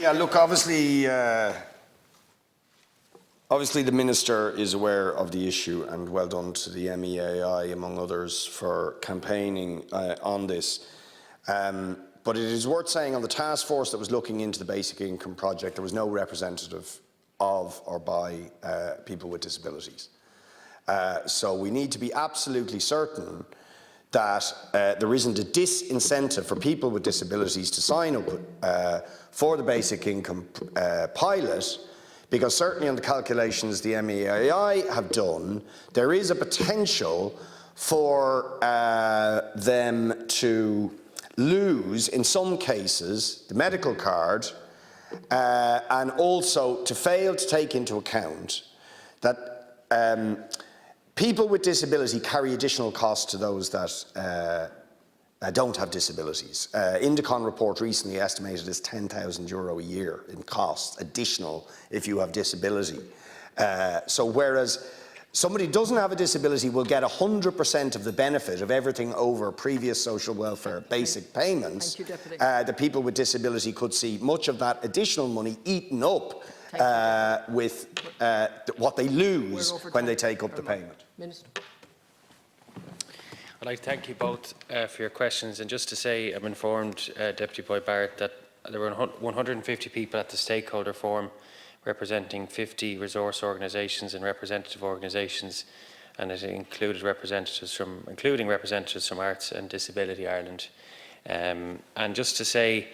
Yeah, look, obviously the Minister is aware of the issue, and well done to the MEAI, among others, for campaigning on this. But it is worth saying, on the task force that was looking into the basic income project, there was no representative of or by people with disabilities. So we need to be absolutely certain that there isn't a disincentive for people with disabilities to sign up for the basic income pilot, because certainly on the calculations the MEAI have done, there is a potential for them to lose, in some cases, the medical card, and also to fail to take into account that people with disability carry additional costs to those that don't have disabilities. Indicon report recently estimated as €10,000 a year in costs, additional if you have disability. So whereas somebody who doesn't have a disability will get 100% of the benefit of everything over previous social welfare basic payments, the people with disability could see much of that additional money eaten up with what they lose when they take up the payment. Minister. I'd like to thank you both for your questions, and just to say I'm informed, Deputy Boyd Barrett, that there were 150 people at the stakeholder forum representing 50 resource organisations and representative organisations, and it included representatives from, including representatives from Arts and Disability Ireland. And just to say,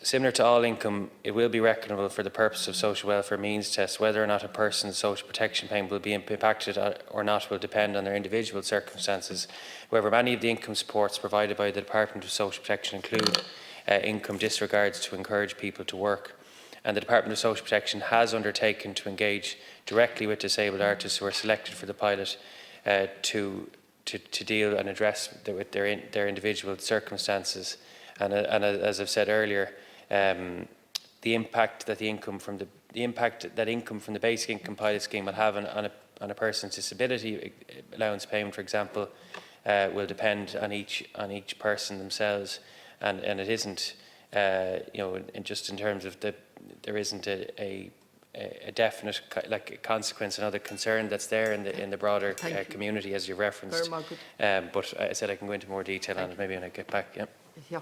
similar to all income, it will be reckonable for the purpose of social welfare means test. Whether or not a person's social protection payment will be impacted or not will depend on their individual circumstances. However, many of the income supports provided by the Department of Social Protection include income disregards to encourage people to work. And the Department of Social Protection has undertaken to engage directly with disabled artists who are selected for the pilot to deal and address with their individual circumstances. And as I've said earlier, the impact that income from the basic income pilot scheme will have on a person's disability allowance payment, for example, will depend on each person themselves, and it isn't just in terms of there isn't a definite consequence, another concern that's there in the broader community, as you referenced. But I said I can go into more detail on it maybe when I get back. Yeah.